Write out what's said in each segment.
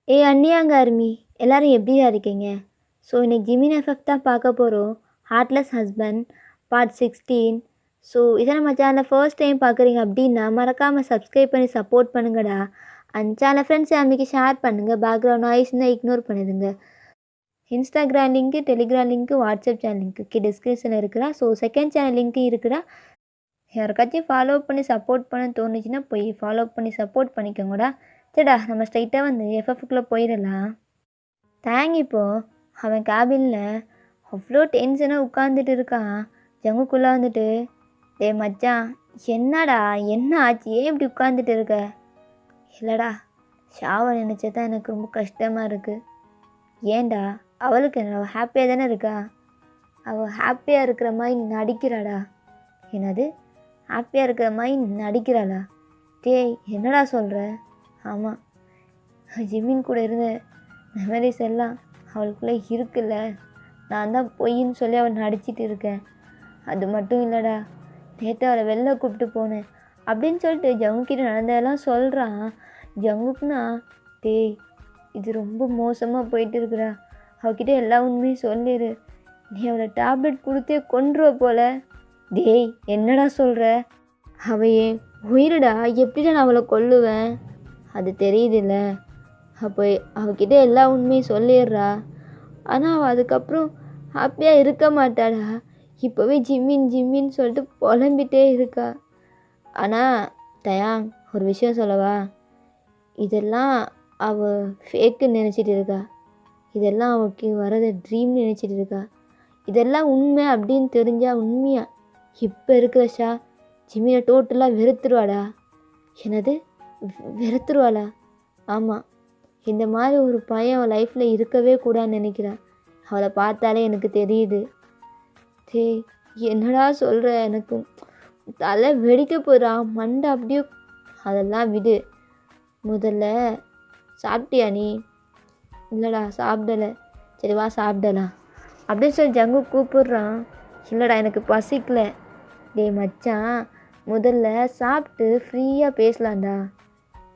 அண்ணியாங்க அருமி எல்லாரும் எப்படியா இருக்கீங்க? ஸோ இன்னைக்கு ஜிமின் எஃபெக்ட் தான் பார்க்க போகிறோம். Heartless husband part 16. ஸோ இதை நம்ம சேனலை ஃபர்ஸ்ட் டைம் பார்க்குறீங்க அப்படின்னா மறக்காமல் சப்ஸ்கிரைப் பண்ணி சப்போர்ட் பண்ணுங்கடா. அண்ட் சேனல் ஃப்ரெண்ட்ஸ் ஃபேமிலிக்கு ஷேர் பண்ணுங்கள். பேக்ரவுண்ட் நாய்ஸ் இருந்தால் இக்னோர் பண்ணிடுங்க. Instagram link, Telegram link, WhatsApp channel link டிஸ்கிரிப்ஷனில் இருக்குடா. ஸோ செகண்ட் சேனல் லிங்க்கு இருக்குடா. யாருக்காச்சும் ஃபாலோ பண்ணி சப்போர்ட் பண்ண தோணுச்சுன்னா போய் ஃபாலோ பண்ணி சப்போர்ட் பண்ணிக்கோங்கடா. சரிடா, நம்ம ஸ்ட்ரைட்டாக வந்து எஃப்எஃப்குள்ளே போயிடலாம். தேங்க் இப்போ அவன் கேபினில் அவ்வளோ டென்ஷனாக உட்காந்துட்டு இருக்கான். ஜங்குக்குள்ளே வந்துட்டு, டே மச்சான், என்னடா என்ன ஆச்சு, ஏன் இப்படி உட்காந்துட்டு இருக்க? இல்லைடா, ஷாவை நினச்சதான் எனக்கு ரொம்ப கஷ்டமாக இருக்குது. ஏன்டா, அவளுக்கு என்ன, அவள் ஹாப்பியாக தானே இருக்கா? அவள் ஹாப்பியாக இருக்கிற மாதிரி நடிக்கிறாடா. என்னது, ஹாப்பியாக இருக்கிற மாதிரி நடிக்கிறாளா? டேய் என்னடா சொல்கிற? ஆமாம், ஜிமின் கூட இருந்த மெமரிஸ் எல்லாம் அவளுக்குள்ளே இருக்குல்ல. நான் தான் பொய்ன்னு சொல்லி அவள் நடிச்சிட்டு இருக்கேன். அது மட்டும் இல்லைடா, நேற்று அவளை வெளில கூப்பிட்டு போனேன் அப்படின்னு சொல்லிட்டு ஜங்குக்கிட்ட நடந்ததெல்லாம் சொல்கிறான். ஜங்குக்குனா, டேய் இது ரொம்ப மோசமாக போயிட்டு இருக்குடா, அவகிட்ட எல்லா உண்மையும் சொல்லிடு. நீ அவளை டேப்லெட் கொடுத்தே கொன்றுவ போல. டேய் என்னடா சொல்கிற? அவையே உயிரிடா, எப்படிடா நான் அவளை கொல்லுவேன்? அது தெரியுதுல்ல. அப்போ அவகிட்ட எல்லா உண்மையும் சொல்லிடுறா. ஆனால் அவள் அதுக்கப்புறம் ஹாப்பியாக இருக்க மாட்டாடா. இப்போவே ஜிம்மின் ஜிம்மின்னு சொல்லிட்டு புலம்பிகிட்டே இருக்கா. ஆனால் தயாங், ஒரு விஷயம் சொல்லவா? இதெல்லாம் அவள் ஃபேக்குன்னு நினச்சிட்டு இருக்கா. இதெல்லாம் அவளுக்கு வரத ட்ரீம்னு நினச்சிட்டு இருக்கா. இதெல்லாம் உண்மை அப்படின்னு தெரிஞ்சால் உண்மையாக இப்போ இருக்கிற ஷா ஜிம்மியை டோட்டலாக வெறுத்துருவாடா. என்னது, வெறுத்துருவாளா? ஆமாம், இந்த மாதிரி ஒரு பையன் அவள் லைஃப்பில் இருக்கவே கூடாதுன்னு நினைக்கிறான். அவளை பார்த்தாலே எனக்கு தெரியுது. டேய் என்னடா சொல்கிற? எனக்கு தலை வெடிக்க போகிறா, மண்டை அப்படியே. அதெல்லாம் விடு, முதல்ல சாப்பிட்டியா நீ? இல்லைடா சாப்பிடலை. சரி வா சாப்பிடலாம் அப்படின்னு சொல்லி ஜங்கு கூப்பிட்றான். இல்லைடா எனக்கு பசிக்கல. டேய் மச்சான், முதல்ல சாப்பிட்டு ஃப்ரீயாக பேசலாம்டா.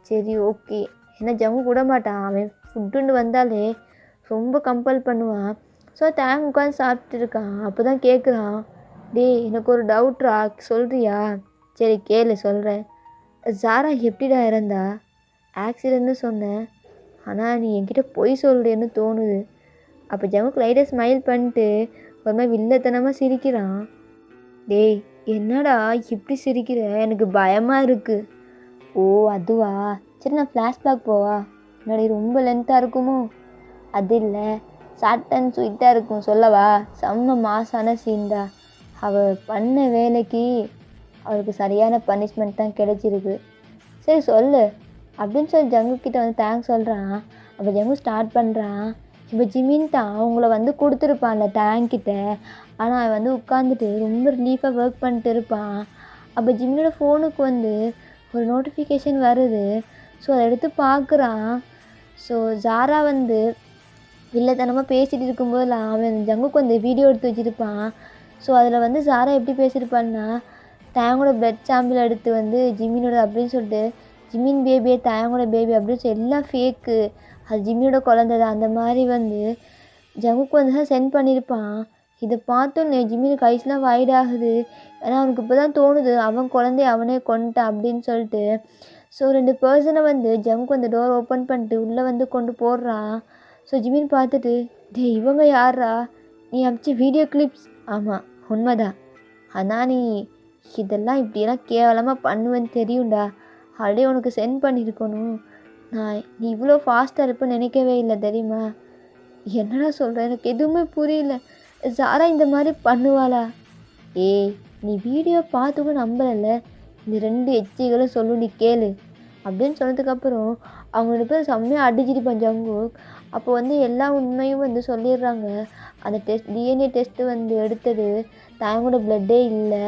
சரி ஓகே. ஏன்னா ஜங்கு விட மாட்டான். அவன் ஃபுட்டுன்னு வந்தாலே ரொம்ப கம்பல் பண்ணுவான். ஸோ தேங்க் உட்காந்து சாப்பிட்டு இருக்கான். அப்போ தான் கேட்குறான், டேய் எனக்கு ஒரு டவுட்ரா, சொல்கிறியா? சரி கேளு சொல்கிறேன். ஜாரா எப்படிடா இறந்தா? ஆக்சிடென்ட்னு சொன்னேன், ஆனால் நீ என்கிட்ட பொய் சொல்கிறேன்னு தோணுது. அப்போ ஜங்குக்கு லைட்டாக ஸ்மைல் பண்ணிட்டு ஒரு மாதிரி வில்லத்தனமாக சிரிக்கிறான். டேய் என்னடா இப்படி சிரிக்கிற? எனக்கு பயமாக இருக்குது. ஓ அதுவா, சரி நான் ஃப்ளாஷ்பேக் போவா? முன்னாடி ரொம்ப லென்த்தாக இருக்குமோ? அது இல்லை, ஷார்ட் அண்ட் ஸ்வீட்டாக இருக்கும். சொல்லவா? செம்ம மாசான சீன் தான். அவள் பண்ண வேலைக்கு அவளுக்கு சரியான பனிஷ்மெண்ட் தான் கிடைச்சிருக்கு. சரி சொல்லு அப்படின்னு சொல்லி ஜங்குக்கிட்ட வந்து தேங்க்ஸ் சொல்கிறான். அப்போ ஜங்கு ஸ்டார்ட் பண்ணுறான். இப்போ ஜிமின் தான் அவங்கள வந்து கொடுத்துருப்பான்ல டேங்க்கிட்ட. ஆனால் அவன் வந்து உட்காந்துட்டு ரொம்ப ரிலீஃபாக ஒர்க் பண்ணிட்டு இருப்பான். அப்போ ஜிமினோட ஃபோனுக்கு வந்து ஒரு நோட்டிஃபிகேஷன் வருது. ஸோ அதை எடுத்து பார்க்குறான். ஸோ ஜாரா வந்து வில்லத்தனமாக பேசிகிட்டு இருக்கும்போதெல்லாம் அவன் ஜங்குக்கு வந்து வீடியோ எடுத்து வச்சுருப்பான். ஸோ அதில் வந்து ஜாரா எப்படி பேசியிருப்பான்னா, தேங்கோட பிளட் சாம்பிள் எடுத்து வந்து ஜிமினோட அப்படின்னு சொல்லிட்டு, ஜிமின் பேபியை தேங்கோட பேபி அப்படின்னு சொல்லி எல்லாம் ஃபேக்கு, அது ஜிம்மியோட குழந்தை தான், அந்த மாதிரி வந்து ஜங்குக்கு வந்து தான் சென்ட் பண்ணியிருப்பான். இதை பார்த்தோன்னே ஜிம்மினுக்கு ஐஸ்லாம் வைட் ஆகுது. ஏன்னா அவனுக்கு இப்போ தான் தோணுது அவன் குழந்தைய அவனே கொண்டுட்டான் அப்படின்னு சொல்லிட்டு. ஸோ 2 பர்சனை வந்து ஜங்குக்கு அந்த டோர் ஓப்பன் பண்ணிட்டு உள்ளே வந்து கொண்டு போடுறான். ஸோ ஜிமின் பார்த்துட்டு, டே இவங்க யாரா? நீ அமிச்ச வீடியோ கிளிப்ஸ்? ஆமாம் உண்மைதான். ஆனால் நீ இதெல்லாம் இப்படியெல்லாம் கேவலமாக பண்ணுவேன்னு தெரியும்டா. ஆல்ரெடி உனக்கு சென்ட் பண்ணியிருக்கணும். நீ இவ்வளோ ஃபாஸ்ட்டாக இருப்பேன்னு நினைக்கவே இல்லை தெரியுமா? என்னடா சொல்கிற? எனக்கு எதுவுமே புரியல. ஜாரா இந்த மாதிரி பண்ணுவாளா? ஏய் நீ வீடியோ பார்த்துக்கூட நம்பலைல்ல. இந்த 2 எச்சிகளும் சொல்லு, நீ கேளு அப்படின்னு சொன்னதுக்கப்புறம் அவங்க 2 பேரும் செம்மையாக அடிச்சிட்டு பஞ்சாங்க. அப்போ வந்து எல்லா உண்மையும் வந்து சொல்லிடுறாங்க. அந்த டிஎன்ஏ டெஸ்ட்டு வந்து எடுத்தது தாங்களோட பிளட்டே இல்லை,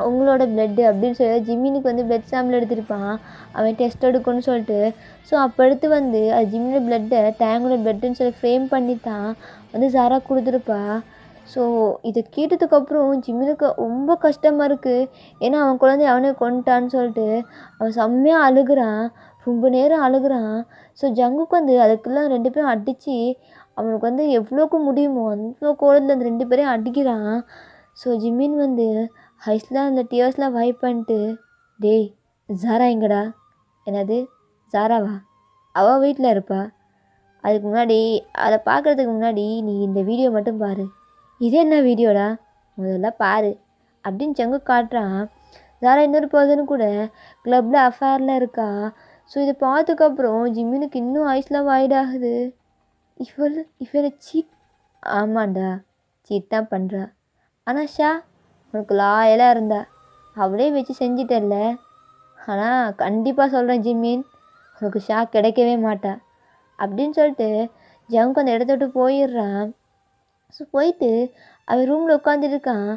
அவங்களோட பிளட்டு அப்படின்னு சொல்லி ஜிம்மினுக்கு வந்து பிளட் சாம்பிள் எடுத்திருப்பான் அவன் டெஸ்ட் எடுக்கணும்னு சொல்லிட்டு. ஸோ அப்போ எடுத்து வந்து அது ஜிம்மினோட பிளட்டை தேங்களோட பிளட்டுன்னு சொல்லி ஃப்ரேம் பண்ணி தான் வந்து ஜாரா கொடுத்துருப்பா. ஸோ இதை கேட்டதுக்கப்புறம் ஜிம்மினுக்கு ரொம்ப கஷ்டமாக இருக்குது. ஏன்னா அவன் குழந்தைய அவனே கொண்டுட்டான்னு சொல்லிட்டு அவன் செம்மையாக அழுகுறான். ரொம்ப நேரம் அழுகுறான். ஸோ ஜங்குக்கு வந்து அதுக்கெல்லாம் 2 பேரும் அடித்து அவனுக்கு வந்து எவ்வளோக்கு முடியுமோ அவ்வளோ கோவத்தில் அந்த 2 பேரையும் அடிக்கிறான். ஸோ ஜிமின் வந்து ஐஸ்லாம் அந்த டியர்ஸ்லாம் வைப் பண்ணிட்டு, டேய் ஜாரா எங்கடா? என்னது ஜாராவா? அவள் வீட்டில் இருப்பா. அதுக்கு முன்னாடி அதை பார்க்குறதுக்கு முன்னாடி நீ இந்த வீடியோ மட்டும் பாரு. இது என்ன வீடியோடா? முதல்ல பாரு அப்படின்னு ஜங்கு காட்டுறான். ஜாரா இன்னொரு பர்சன் கூட கிளப்பில் அஃபேரில் இருக்கா. ஸோ இதை பார்த்ததுக்கப்புறம் ஜிம்மினுக்கு இன்னும் ஐஸ்லாம் வைட் ஆகுது. இவனை சீட். ஆமாண்டா, சீட் தான் பண்ணுறா. ஆனால் ஷா உனக்கு லாயலாக இருந்தா அவளே வச்சு செஞ்சிட்டல்ல. ஆனால் கண்டிப்பாக சொல்கிறேன் ஜிம்மின், உனக்கு ஷா கிடைக்கவே மாட்டா அப்படின்னு சொல்லிட்டு ஜங்கு அந்த இடத்த விட்டு போயிடுறான். ஸோ போயிட்டு அவன் ரூமில் உட்காந்துட்டு இருக்கான்.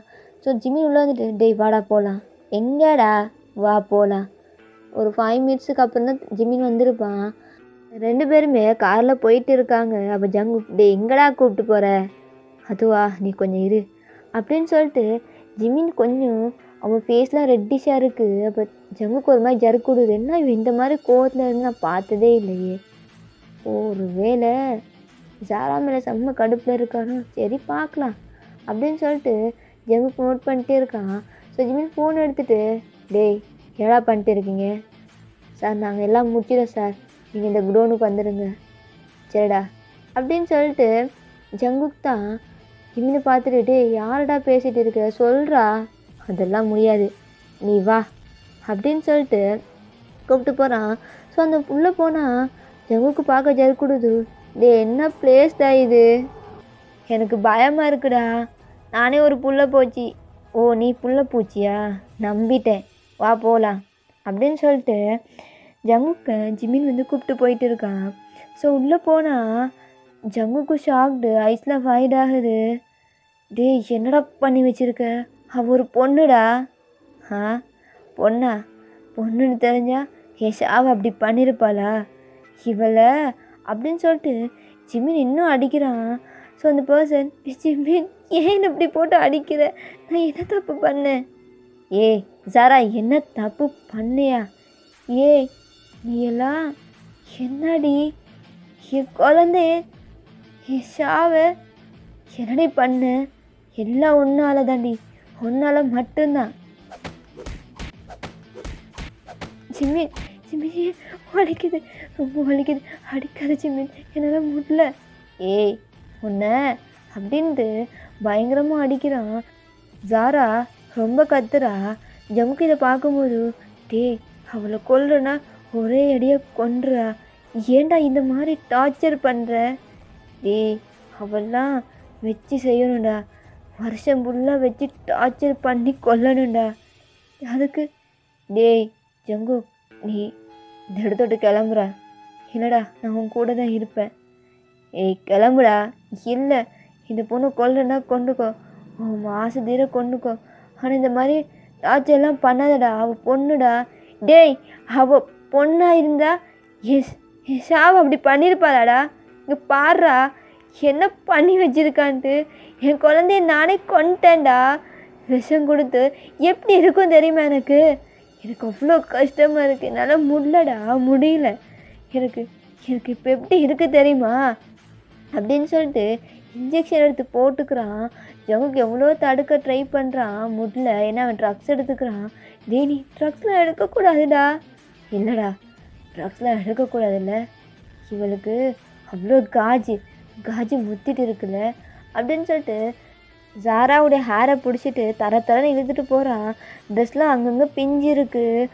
ஸோ ஜிம்மின் உள்ளே வந்துட்டு, டேய் வாடா போகலாம். எங்கேடா? வா போகலாம். ஒரு 5 மினிட்ஸுக்கு அப்புறம் தான் ஜிம்மின் வந்திருப்பான். 2 பேருமே காரில் போயிட்டு இருக்காங்க. அப்போ ஜங்கு, டேய் எங்கடா கூப்பிட்டு போகிற? அதுவா, நீ கொஞ்சம் இரு அப்படின்னு சொல்லிட்டு ஜிம்மின் கொஞ்சம் அவன் ஃபேஸ்லாம் ரெட்டிஷாக இருக்குது. அப்போ ஜங்குக்கு ஒரு மாதிரி ஜறுக்குடுது. என்ன இவன் இந்த மாதிரி கோவத்தில் இருந்து நான் பார்த்ததே இல்லையே. ஒரு வேளை ஜாரா மேலே செம்ம கடுப்பில் இருக்கானோ, சரி பார்க்கலாம் அப்படின்னு சொல்லிட்டு ஜங்குக்கு நோட் பண்ணிட்டே இருக்கான். ஸோ ஜிம்மின் ஃபோன் எடுத்துகிட்டு, டேய் என்னடா பண்ணிட்டு இருக்கீங்க? சார் நாங்கள் எல்லாம் முடிச்சிடும் சார், நீங்கள் இந்த குடோனுக்கு வந்துடுங்க. சரிடா அப்படின்னு சொல்லிட்டு ஜங்குக்கு தான் ஜிம்மினை பார்த்துட்டு, டேய் யாரடா பேசிகிட்டு இருக்க, சொல்கிறா. அதெல்லாம் முடியாது, நீ வா அப்படின்னு சொல்லிட்டு கூப்பிட்டு போகிறான். ஸோ அந்த உள்ளே போனால் ஜங்குக்கு பார்க்க ஜறுக்குடுது. டே என்ன பிளேஸ்டா இது, எனக்கு பயமாக இருக்குடா. நானே ஒரு புள்ள பூச்சி. ஓ நீ புள்ள பூச்சியா? நம்பிட்டேன், வா போகலாம் அப்படின்னு சொல்லிட்டு ஜங்குக்கு ஜிம்மின் வந்து கூப்பிட்டு போயிட்டு இருக்கான். ஸோ உள்ளே போனால் ஜங்குக்கு ஷாக்டு, ஐஸ்லாம் வைட் ஆகுது. டேய் என்னடா பண்ணி வச்சுருக்க? அவள் ஒரு பொண்ணுடா. ஆ பொண்ணா? பொண்ணுன்னு தெரிஞ்சா என் ஷாவை அப்படி பண்ணியிருப்பாளா இவளை அப்படின்னு சொல்லிட்டு ஜிம்மின் இன்னும் அடிக்கிறான். ஸோ அந்த பர்சன், ஜிம்மின் ஏன் இப்படி போட்டு அடிக்கிற? நான் என்ன தப்பு பண்ணேன்? ஏய் ஜாரா என்ன தப்பு பண்ணியா? ஏய் நீ எல்லாம் என்னடி என் குழந்தைய என் ஷாவை என்னடி பண்ண? எல்லாம் ஒன்றால தாண்டி, ஒன்றால் மட்டும்தான். ஜிம்மின் ஜிம்மின் வலிக்குது, ரொம்ப வலிக்குது, அடிக்காத ஜிம்மின், என்னால் முடியல. ஏய் உன்னை அப்படின்ட்டு பயங்கரமாக அடிக்கிறான். ஜாரா ரொம்ப கத்துறா. ஜங்குக்கு இதை பார்க்கும்போது, டேய் அவளை கொல்றனா ஒரே அடியாக கொன்றுறா, ஏன்டா இந்த மாதிரி டார்ச்சர் பண்ணுற? டேய் அவெல்லாம் வச்சு செய்யணும்டா, வருஷம் ஃபுல்லாக வச்சு டார்ச்சர் பண்ணி கொல்லணும்டா. அதுக்கு டேய் ஜங்கு நீ இந்த இடத்தோட்டு கிளம்புறா. இல்லைடா நான் உன் கூட தான் இருப்பேன். ஏய் கிளம்புடா. இல்லை இந்த பொண்ணு கொல்லுன்னா கொண்டுக்கோ, உன் மாசு தீர கொண்டுக்கோ, ஆனால் இந்த மாதிரி டார்ச்சர்லாம் பண்ணாதடா, அவள் பொண்ணுடா. டேய் அவள் பொண்ணாக இருந்தா எஸ் என் ஷாவை அப்படி பண்ணியிருப்பாளாடா. இங்கே பாடுறா என்ன பண்ணி வச்சிருக்கான்ட்டு. என் குழந்தைய நானே கொண்டுட்டேன்டா, விஷம் கொடுத்து. எப்படி இருக்கும் தெரியுமா எனக்கு? எனக்கு அவ்வளோ கஷ்டமாக இருக்குது, என்னால் முடியல. எனக்கு எனக்கு இப்போ எப்படி இருக்குது தெரியுமா அப்படின்னு சொல்லிட்டு இன்ஜெக்ஷன் எடுத்து போட்டுக்கிறான். ஜங்குக்கு எவ்வளோ தடுக்க ட்ரை பண்ணுறான், முடியல. ஏன்னா அவன் ட்ரக்ஸ் எடுத்துக்கிறான். டே நீ ட்ரக்ஸ்லாம் எடுக்கக்கூடாதுடா. இல்லைடா ட்ரக்ஸ்லாம் எடுக்கக்கூடாதுல்ல, இவளுக்கு அவ்வளோ காஜி முத்திட்டு இருக்குல்ல அப்படின்னு சொல்லிட்டு ஜாராவுடைய ஹேரை பிடிச்சிட்டு தரன்னு இழுத்துட்டு போகிறான். ட்ரெஸ்லாம் அங்கங்கே பிஞ்சு இருக்குது.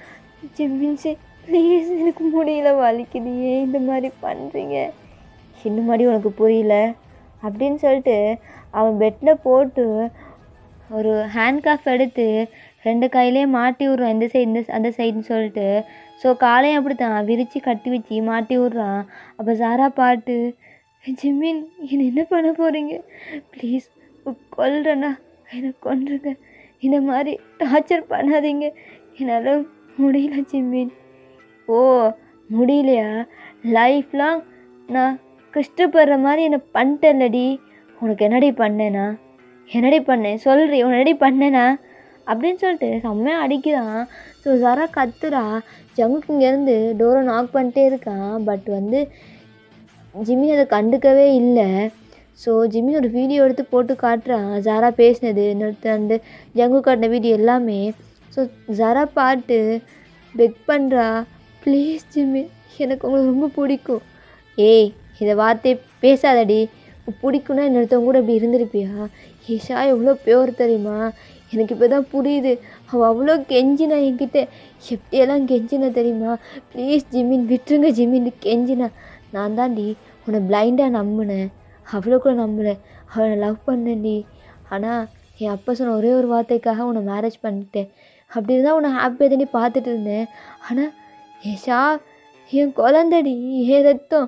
ஜிம்மின்ஸு ப்ளீஸ் எனக்கு முடியல, வலிக்குது, ஏன் இந்த மாதிரி பண்ணுறீங்க? இன்னும் மாதிரி உனக்கு புரியல அப்படின்னு சொல்லிட்டு அவன் பெட்டில் போட்டு ஒரு ஹேண்ட்காஃப் எடுத்து 2 கையிலேயே மாட்டி விட்றான், இந்த சைடு அந்த சைடுன்னு சொல்லிட்டு. ஸோ காலையும் அப்படி தான் விரித்து கட்டி வச்சு மாட்டி விட்றான். அப்போ ஜாரா பாட்டு, ஜிம்மின் என்னை என்ன பண்ண போகிறீங்க? ப்ளீஸ் கொல்றேண்ணா, என்னை கொன்றுங்க, இந்த மாதிரி டார்ச்சர் பண்ணாதீங்க, என்னால் முடியல ஜிம்மின். ஓ முடியலையா? லைஃப் லாங் நான் கஷ்டப்படுற மாதிரி என்னை பண்ணிட்டேன்லடி. உனக்கு என்னடி பண்ணேனா? என்னடி பண்ணேன் சொல்கிறி? உன்னடி பண்ணேனா? அப்படின்னு சொல்லிட்டு செம்மையாக அடிக்கிறான். ஸோ ஜரா கத்துறா. ஜங்குக்கு இங்கேருந்து டோரை நாக் பண்ணிட்டே இருக்கான். பட் வந்து ஜிமின் அதை கண்டுக்கவே இல்லை. ஸோ ஜிமின் ஒரு வீடியோ எடுத்து போட்டு காட்டுறான். ஜாரா பேசினது இன்னொருத்த வந்து ஜங்கு காட்டின வீடியோ எல்லாமே. ஸோ ஜாரா பாட்டு பெக் பண்ணுறா, ப்ளீஸ் ஜிமின் எனக்கு உங்களை ரொம்ப பிடிக்கும். ஏய் இதை வார்த்தையை பேசாதடி, பிடிக்குன்னா இன்னொருத்தவங்க கூட இப்படி இருந்திருப்பியா? ஏஷா எவ்வளோ பியோர் தெரியுமா? எனக்கு இப்போ தான் புரியுது. அவள் அவ்வளோ கெஞ்சினா என்கிட்ட, எப்படியெல்லாம் கெஞ்சினா தெரியுமா? ப்ளீஸ் ஜிமின் விட்டுருங்க ஜிமின் கெஞ்சினா. நான் தாண்டி உன்னை பிளைண்டாக நம்பினேன், அவ்வளோ கூட நம்பலை. அவனை லவ் பண்ணேன்டி. ஆனால் என் அப்பா சொன்ன ஒரே ஒரு வார்த்தைக்காக உன்னை மேரேஜ் பண்ணிட்டேன். அப்படி இருந்தால் உன்னை ஹாப்பியாக தாண்டி பார்த்துட்டு இருந்தேன். ஆனால் ஏஷா என் குழந்தடி, என் ரத்தம்,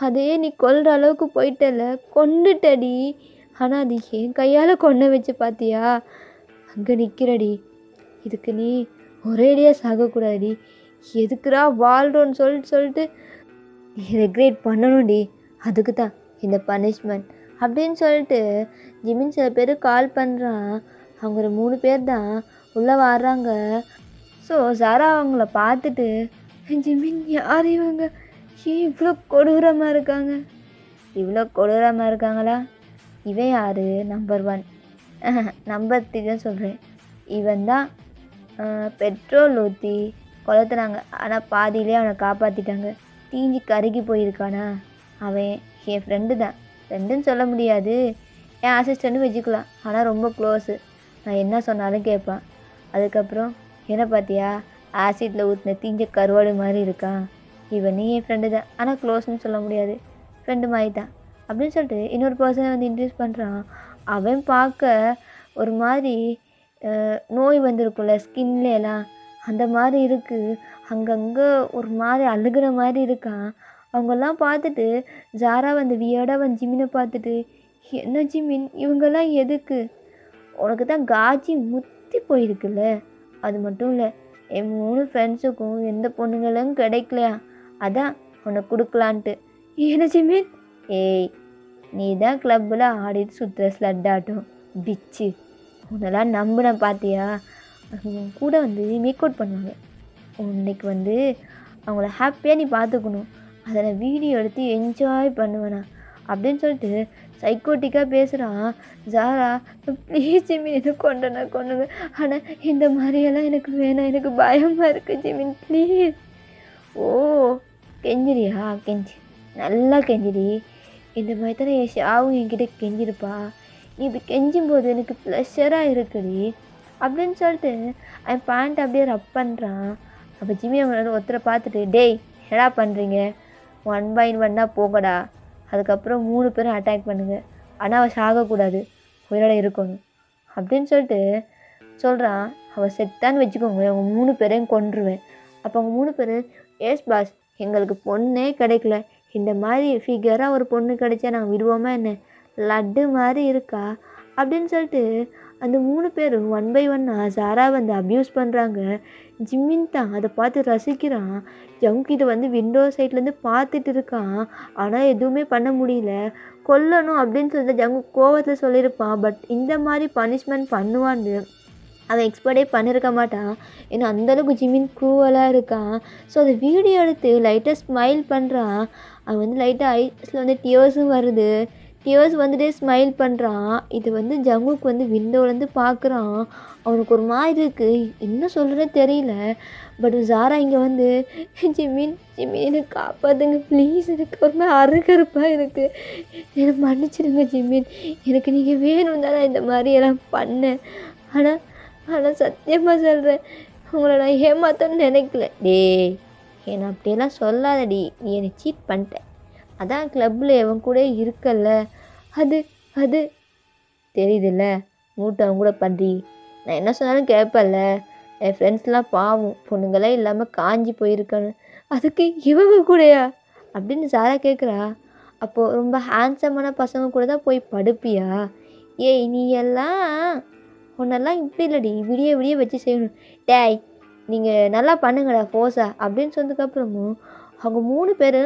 அதையே நீ கொல்ற அளவுக்கு போயிட்டல, கொண்டுட்டடி. ஆனால் அது என் கையால் கொன்ன வச்சு பார்த்தியா? அங்கே நிற்கிறடி. இதுக்கு நீ ஒரேடியாக சாகக்கூடாது. எதுக்குடா வாழ்றோன்னு சொல்லிட்டு நீ ரெக்ரெட் பண்ணணும்டி. அதுக்கு தான் இந்த பனிஷ்மெண்ட் அப்படின்னு சொல்லிட்டு ஜிமின் சில பேர் கால் பண்ணுறான். அவங்க ஒரு 3 பேர் தான் உள்ளே வர்றாங்க. ஸோ ஜாரா அவங்கள பார்த்துட்டு, ஜிமின் யார் இவங்க, ஏன் இவ்வளோ கொடூரமாக இருக்காங்க? இவ்வளோ கொடூரமாக இருக்காங்களா? இவன் யார்? நம்பர் 1. நம்பர் 3 தான் சொல்கிறேன். இவன் தான் பெட்ரோல் ஊற்றி கொளுத்துனாங்க. ஆனால் பாதியிலே அவனை காப்பாற்றிட்டாங்க. தீஞ்சி கருகி போயிருக்கானா? அவன் என் ஃப்ரெண்டு தான். ஃப்ரெண்டுன்னு சொல்ல முடியாது, என் அசிஸ்டண்ட்னு வச்சுக்கலாம். ஆனால் ரொம்ப க்ளோஸு. நான் என்ன சொன்னாலும் கேட்பான். அதுக்கப்புறம் என்ன பார்த்தியா, ஆசிட்டில் ஊற்றின தீஞ்ச கருவாடு மாதிரி இருக்கான். இவனே என் ஃப்ரெண்டு தான், ஆனால் க்ளோஸ்ன்னு சொல்ல முடியாது, ஃப்ரெண்டு மாதிரி தான் அப்படின்னு சொல்லிட்டு இன்னொரு பர்சனை வந்து இன்ட்ரடியூஸ் பண்ணுறான். அவன் பார்க்க ஒரு மாதிரி நோய் வந்திருக்கும்ல ஸ்கின்லாம், அந்த மாதிரி இருக்குது. அங்கங்கே ஒரு மாதிரி அழுகிற மாதிரி இருக்கான். அவங்கெல்லாம் பார்த்துட்டு ஜாரா வந்து வியர்டாக வந்து ஜிமினை பார்த்துட்டு, என்ன ஜிமின் இவங்கெல்லாம் எதுக்கு? உனக்கு தான் காஜி முத்தி போயிருக்குல்ல, அது மட்டும் இல்லை என் 3 ஃப்ரெண்ட்ஸுக்கும் எந்த பொண்ணுங்களும் கிடைக்கலையா, அதான் உனக்கு கொடுக்கலான்ட்டு. என்ன ஜிமின்? ஏய் நீ தான் கிளப்பில் ஆடிட்டு சுற்றுற ஸ்லட் ஆட்டம் பிச்சு, உன்னெல்லாம் நம்பினேன் பார்த்தியா? கூட வந்து மேக் அவுட் பண்ணுவாங்க. இன்னைக்கு வந்து அவங்கள ஹாப்பியாக நீ பார்த்துக்கணும், அதை நான் வீடியோ எடுத்து என்ஜாய் பண்ணுவேண்ணா அப்படின்னு சொல்லிட்டு சைக்கோட்டிக்காக பேசுகிறான். ஜாரா ப்ளீஸ் ஜிமின் எனக்கு கொண்டுங்க, ஆனால் இந்த மாதிரியெல்லாம் எனக்கு வேணாம், எனக்கு பயமாக இருக்குது ஜிமின் ப்ளீஸ். ஓ கெஞ்சிரியா? கெஞ்சி, நல்லா கெஞ்சிரி. இந்த மாதிரி தானே என் ஷாவும் என்கிட்ட கெஞ்சிருப்பா. நீ இப்படி கெஞ்சும்போது எனக்கு ப்ளஷராக இருக்குடி அப்படின்னு சொல்லிட்டு அவன் பேண்ட் அப்படியே ரப் பண்ணுறான். அப்போ ஜிம்மி அவங்களோட ஒருத்தரை பார்த்துட்டு, டேய் என்னடா பண்ணுறீங்க, 1 by 1 போகடா, அதுக்கப்புறம் 3 பேரும் அட்டாக் பண்ணுங்க, ஆனால் அவள் சாகக்கூடாது, உயிரோட இருக்கணும் அப்படின்னு சொல்லிட்டு சொல்கிறான். அவள் செத்தான்னு வச்சுக்கோங்க, அவங்க 3 பேரையும் கொன்றுவேன். அப்போ அவங்க 3 பேர், எஸ் பாஸ் எங்களுக்கு பொண்ணே கிடைக்கல, இந்த மாதிரி ஃபிகராக ஒரு பொண்ணு கிடைச்சா நாங்கள் விடுவோமா என்ன, லட்டு மாதிரி இருக்கா அப்படின்னு சொல்லிட்டு அந்த 3 பேரும் 1 by 1 ஜாரா வந்து அப்யூஸ் பண்ணுறாங்க. ஜிம்மின் தான் அதை பார்த்து ரசிக்கிறான். ஜங்க் இதை வந்து விண்டோ சைட்லேருந்து பார்த்துட்டு இருக்கான். ஆனால் எதுவுமே பண்ண முடியல. கொல்லணும் அப்படின்னு சொல்லிட்டு ஜங்கு கோவத்தில் சொல்லியிருப்பான். பட் இந்த மாதிரி பனிஷ்மெண்ட் பண்ணுவான்னு அவன் எக்ஸ்பெக்டே பண்ணியிருக்க மாட்டான். ஏன்னா அந்தளவுக்கு ஜிம்மின் க்ரூவலாக இருக்கான். ஸோ அதை வீடியோ எடுத்து லைட்டாக ஸ்மைல் பண்ணுறான். அவன் வந்து லைட்டாக ஐஸில் வந்து டியர்ஸும் வருது. டியர்ஸ் வந்துட்டே ஸ்மைல் பண்ணுறான். இது வந்து ஜங்குக்கு வந்து விண்டோலேருந்து பார்க்குறான். அவனுக்கு ஒரு மாதிரி இருக்குது, என்ன சொல்கிறதே தெரியல. பட் ஜாரா இங்கே வந்து, ஜிம்மின் எனக்கு காப்பாற்றுங்க ப்ளீஸ், எனக்கு ஒரு மாதிரி அருகருப்பாக இருக்குது, என்னை மன்னிச்சிடுங்க ஜிம்மின், எனக்கு நீங்கள் வேணும் தான் நான் இந்த மாதிரியெல்லாம் பண்ணேன். ஆனால் சத்தியமாக சொல்கிறேன், உங்களை நான் ஏமாத்தன்னு நினைக்கல. டேய் என்னை அப்படியெல்லாம் சொல்லாதடி, நீ என்னை சீட் பண்ணிட்ட, அதான் கிளப்பில் எவன் கூட இருக்கல்ல, அது தெரியுதுல்ல, மூட்டை அவன் கூட பண்ணுறி, நான் என்ன சொன்னாலும் கேட்பல்ல, என் ஃப்ரெண்ட்ஸ்லாம் பாவம் பொண்ணுங்களாம் இல்லாமல் காஞ்சி போயிருக்கானு, அதுக்கு இவங்க கூடயா அப்படின்னு சாரா கேட்குறா. அப்போது ரொம்ப ஹேண்ட்ஸமான பசங்க கூட தான் போய் படுப்பியா? ஏய் நீ எல்லாம் உன்னெல்லாம் இப்படி இல்லடி, விடிய வச்சு செய்யணும். டேய் நீங்கள் நல்லா பண்ணுங்கடா ஃபோர்ஸா அப்படின்னு சொன்னதுக்கப்புறமும் அவங்க 3 பேர்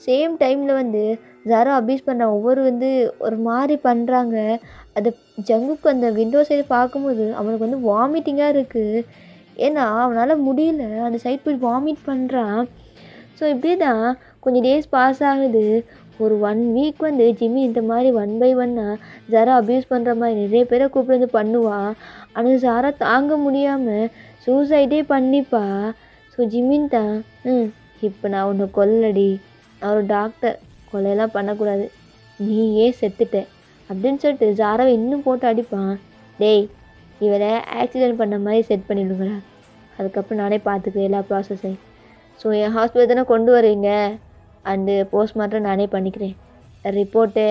சேம் டைமில் வந்து ஜாரா அப்யூஸ் பண்ண ஒவ்வொரு ஒரு மாதிரி பண்ணுறாங்க. அது ஜங்குக்கு அந்த விண்டோ சைடு பார்க்கும்போது அவனுக்கு வாமிட்டிங்காக இருக்குது. ஏன்னா அவனால் முடியல, அந்த சைட் போய் வாமிட் பண்ணுறான். ஸோ இப்படியே தான் கொஞ்சம் டேஸ் பாஸ் ஆகுது. ஒரு 1 வீக் ஜிம்மி இந்த மாதிரி 1 பை 1 ஜாரா அப்யூஸ் பண்ணுற மாதிரி நிறைய பேரை கூப்பிட்டு பண்ணுவான். ஆனால் ஜாரா தாங்க முடியாமல் சூசைடே பண்ணிப்பா. ஸோ ஜிம்மின் தான் இப்போ நான் உன்னை கொல்லடி, நான் ஒரு டாக்டர், கொலையெல்லாம் பண்ணக்கூடாது, நீ ஏன் செத்துட்ட அப்படின்னு சொல்லிட்டு ஜாராவை இன்னும் போட்டு அடிப்பான். டேய், இவரை ஆக்சிடென்ட் பண்ண மாதிரி செட் பண்ணிவிடுங்களா, அதுக்கப்புறம் நானே பார்த்துக்கிறேன் எல்லா ப்ராசஸையும். ஸோ என் ஹாஸ்பிட்டல் தானே கொண்டு வருவீங்க, அண்டு போஸ்ட்மார்ட்டம் நானே பண்ணிக்கிறேன், ரிப்போர்ட்டு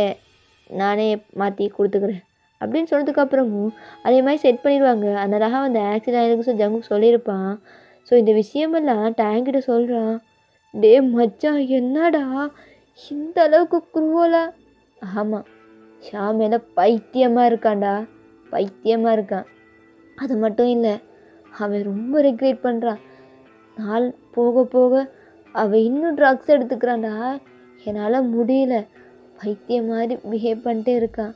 நானே மாற்றி கொடுத்துக்கிறேன் அப்படின்னு சொன்னதுக்கப்புறமும் அதே மாதிரி செட் பண்ணிடுவாங்க. அதனால ஆக்சிடென்ட் ஆகிருக்கு ஸோ ஜங்குக்கு சொல்லியிருப்பான். ஸோ இந்த விஷயமெல்லாம் டேங்கிட்ட சொல்கிறான். டே மச்சான், என்னடா இந்த அளவுக்கு குரூவலா? ஆமாம், ஷா மேலே பைத்தியமாக இருக்கான்டா, பைத்தியமாக இருக்கான். அது மட்டும் இல்லை, அவன் ரொம்ப ரெக்ரெட் பண்ணுறான். நாள் போக போக அவன் இன்னும் ட்ரக்ஸ் எடுத்துக்கிறான்டா, என்னால் முடியல, பைத்தியம் மாதிரி பிஹேவ் பண்ணிட்டே இருக்கான்.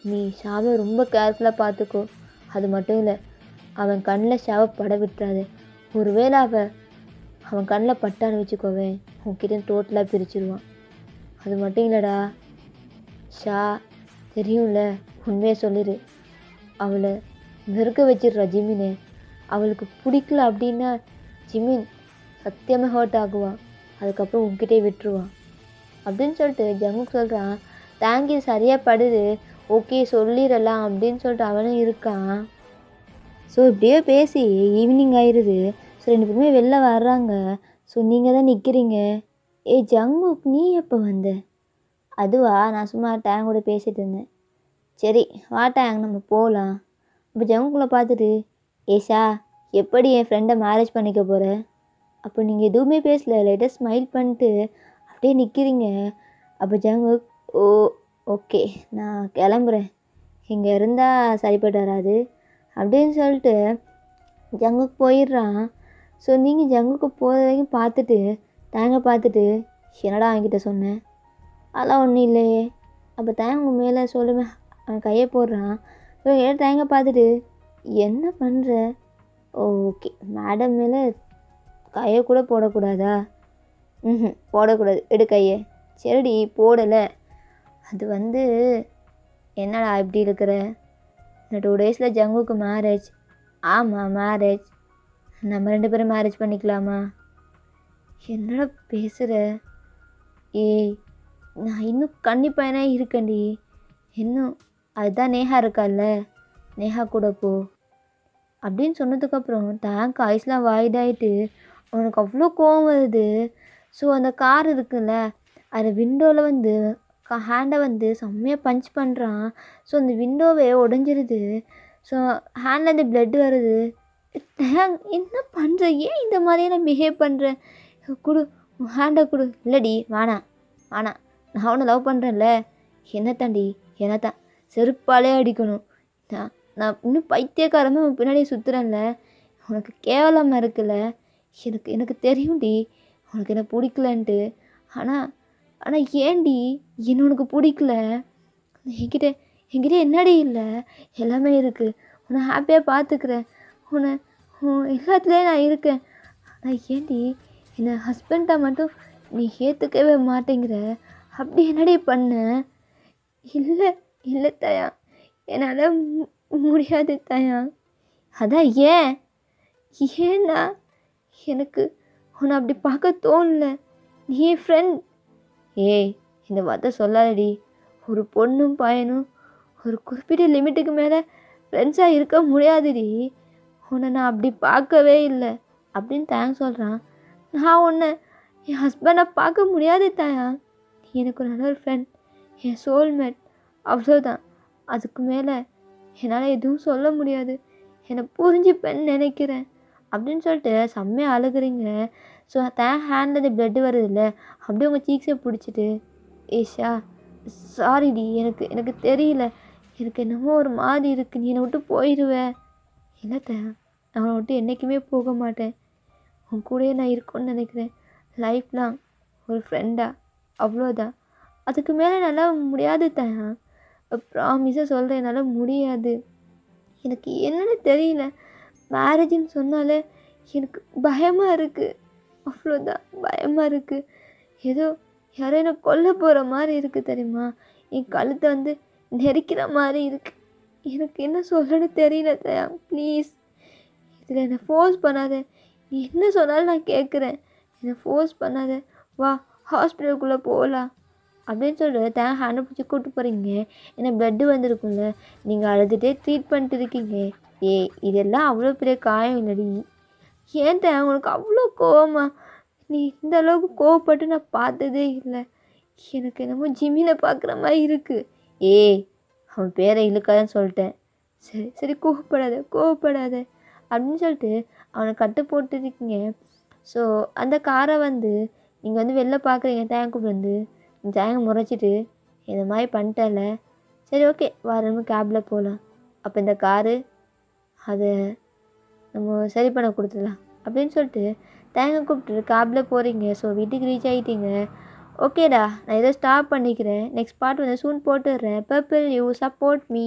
நீ ஷாவை ரொம்ப கேர்ஃபுல்லாக பார்த்துக்கோ. அது மட்டும் இல்லை, அவன் கண்ணில் ஷாவை பட விட்டுறாது. ஒருவேளை அவன் கண்ணில் பட்டான்னு வச்சுக்கோவேன், உன்கிட்ட டோட்டலாக பிரிச்சுடுவான். அது மட்டும் இல்லைடா, ஷா தெரியும்ல, உண்மையை சொல்லிடு, அவளை வெறுக்க வச்சிடுறா ஜிமினை. அவளுக்கு பிடிக்கல அப்படின்னா ஜிமின் சத்தியமாக ஹர்ட் ஆகுவான், அதுக்கப்புறம் உன்கிட்டே விட்டுருவான் அப்படின்னு சொல்லிட்டு ஜங்குக்கு சொல்கிறான். தேங்க்யூ, சரியாக படுது, ஓகே சொல்லிடலாம் அப்படின்னு சொல்லிட்டு அவனும் இருக்கான். ஸோ இப்படியே பேசி ஈவினிங் ஆயிடுது. ஸோ 2 பேருமே வெளில வர்றாங்க. ஸோ நீங்கள் தான் நிற்கிறீங்க. ஜங்குக், நீ எப்போ வந்த? அதுவா, நான் சும்மா டேங் கூட பேசிகிட்டு இருந்தேன். சரி வா டேங், நம்ம போகலாம். அப்போ ஜங்குக்குள்ளே பார்த்துட்டு, ஏஷா எப்படி என் ஃப்ரெண்டை மேரேஜ் பண்ணிக்க போகிற? அப்போ நீங்கள் எதுவுமே பேசல, லைட்டாக ஸ்மைல் பண்ணிட்டு அப்படியே நிற்கிறீங்க. அப்போ ஜங்குக், ஓ ஓகே நான் கிளம்புறேன், இங்கே இருந்தால் சரிப்பட்டு வராது அப்படின்னு சொல்லிட்டு ஜங்குக்கு போயிடுறான். ஸோ நீங்கள் ஜங்குக்கு போகிற வரைக்கும் பார்த்துட்டு தேங்க பார்த்துட்டு, என்னடா அவன்கிட்ட சொன்னேன்? அதெல்லாம் ஒன்றும் இல்லையே. அப்போ தேங்க மேலே சொல்லுமே, அவன் கையை போடுறான். ஸோ தேங்க பார்த்துட்டு, என்ன பண்ணுற? ஓகே, மேடம் மேலே கையை கூட போடக்கூடாதா? போடக்கூடாது, எடு கையை. சரிடி போடலை. அது என்னடா இப்படி இருக்கிற? இந்த 2 டேஸில் ஜங்குக்கு மேரேஜ். ஆமாம் மேரேஜ், நம்ம 2 பேரும் மேரேஜ் பண்ணிக்கலாமா? என்னடா பேசுகிற? ஏய், நான் இன்னும் கன்னி பையனாக இருக்கேன்டி, இன்னும் அதுதான் நேஹா இருக்கால்ல, நேஹா கூட போ அப்படின்னு சொன்னதுக்கப்புறம் டேங்க் ஐஸ்லாம் வாய்டாயிட்டு அவனுக்கு அவ்வளோ கோவம் வருது. ஸோ அந்த கார் இருக்குல்ல, அது விண்டோவில் ஹேண்டை செம்மையாக பஞ்ச் பண்ணுறான். ஸோ அந்த விண்டோவே உடஞ்சிருது. ஸோ ஹேண்ட்லேருந்து பிளட் வருது. என்ன பண்ணுற, ஏன் இந்த மாதிரியெல்லாம் பிஹேவ் பண்ணுற? கொடு, ஹேண்டை கொடு. இல்லடி வேணாம் வேணாம், நான் அவனை லவ் பண்ணுறேன்ல, என்ன தாண்டி, என்ன தான் செருப்பாலே அடிக்கணும். நான் இன்னும் பைத்தியக்காரமே உன் பின்னாடியே சுற்றுறேன்ல, உனக்கு கேவலமாக இருக்குல்ல. எனக்கு தெரியும்டி உனக்கு என்ன பிடிக்கலன்ட்டு. ஆனால் ஏன்டி என்ன உனக்கு பிடிக்கல? என்கிட்ட என்னடி இல்லை, எல்லாமே இருக்குது, உன்னை ஹாப்பியாக பார்த்துக்கிறேன், உன்னை எல்லாத்துலேயும் நான் இருக்கேன். ஆனால் ஏன்டி என்னை ஹஸ்பண்டாக மட்டும் நீ ஏற்றுக்கவே மாட்டேங்கிற? அப்படி என்னடி பண்ண? இல்லை இல்லை தாயா, என்னால் முடியாது தாயா. அதான் ஏன்னா எனக்கு உன்னை அப்படி பார்க்க தோணல, நீ என் ஃப்ரெண்ட். ஏய், இந்த வார்த்தை சொல்லாதடி. ஒரு பொண்ணும் பையனும் ஒரு குறிப்பிட்ட லிமிட்டுக்கு மேலே ஃப்ரெண்ட்ஸாக இருக்க முடியாதுடி. உன்னை நான் அப்படி பார்க்கவே இல்லை அப்படின்னு தேங்க்ஸ் சொல்கிறான். நான் உன்னை என் ஹஸ்பண்டை பார்க்க முடியாது தாயா, நீ எனக்கு ஒரு நல்ல ஒரு ஃப்ரெண்ட், என் சோல்மேட், அவ்வளோதான். அதுக்கு மேலே என்னால் எதுவும் சொல்ல முடியாது, என்னை புரிஞ்சுப்பேன்னு நினைக்கிறேன் அப்படின்னு சொல்லிட்டு செம்மையாக அழுகுறீங்க. ஸோ ஹேண்டில் பிளட்டு வருது இல்லை, அப்படியே உங்கள் சீக்ஸை பிடிச்சிட்டு, ஏஷா சாரிடி, எனக்கு தெரியல, எனக்கு என்னமோ ஒரு மாதிரி இருக்குது, நீ என்னை விட்டு போயிடுவேன். இல்லை நான் அவனை விட்டு என்றைக்குமே போக மாட்டேன், உன் கூடயே நான் இருக்கணும்னு நினைக்கிறேன், லைஃப் லாங் ஒரு ஃப்ரெண்டாக. அவ்வளோதான். அதுக்கு மேலே என்னால் முடியாது தயா. ப்ராமிஸாக சொல்கிறேன், என்னால் முடியாது. எனக்கு என்னன்னு தெரியல. மேரேஜுன்னு சொன்னாலே எனக்கு பயமாக இருக்குது. அவ்வளோதான், பயமாக இருக்குது. ஏதோ யாரோ என்னை கொல்ல போகிற மாதிரி இருக்குது தெரியுமா? என் கழுத்தை வந்து நெரிக்கிற மாதிரி இருக்குது. எனக்கு என்ன சொல்கிறேன்னு தெரியல தயா. ப்ளீஸ் இதில் என்னை ஃபோர்ஸ் பண்ணாத. நீ என்ன சொன்னாலும் நான் கேட்குறேன். என்னை ஃபோர்ஸ் பண்ணாத. வா ஹாஸ்பிட்டலுக்குள்ளே போகலாம் அப்படின்னு சொல்லிட்டு தயா ஹேண்டை பிடிச்சி கூப்பிட்டு போகிறீங்க. ஏன்னா ப்ளட்டு வந்திருக்கும்ல. நீங்கள் அழுதுகிட்டே ட்ரீட் பண்ணிட்டு இருக்கீங்க. ஏய் இதெல்லாம் அவ்வளோ பெரிய காயம் இல்லடி. ஏன் தயா உனக்கு அவ்வளோ கோவமா? நீ இந்த அளவுக்கு கோவப்பட்டு நான் பார்த்ததே இல்லை. எனக்கு என்னமோ ஜிம்மினை பார்க்குற மாதிரி இருக்குது. ஏய் அவன் பேரை இழுக்காதன்னு சொல்லிட்டேன். சரி சரி கோவப்படாத கோவப்படாத அப்படின்னு சொல்லிட்டு அவனை கட்டு போட்டுருக்கீங்க. ஸோ அந்த காரை வந்து நீங்கள் வந்து வெளில பார்க்குறீங்க. தேங்க் வந்து தேங்க முறைச்சிட்டு இந்த மாதிரி பண்ணிட்டல. சரி ஓகே வரணும் கேபில் போகலாம். அப்போ இந்த காரு அதை நம்ம சரி பண்ண கொடுத்துடலாம் அப்படின்னு சொல்லிட்டு தேங்காய் கூப்பிட்டு கேபில் போகிறீங்க. ஸோ வீட்டுக்கு ரீச் ஆகிட்டீங்க. ஓகேடா நான் ஏதோ ஸ்டாப் பண்ணிக்கிறேன். நெக்ஸ்ட் பார்ட் வந்து சூன் போட்டுடுறேன். Purple you support me.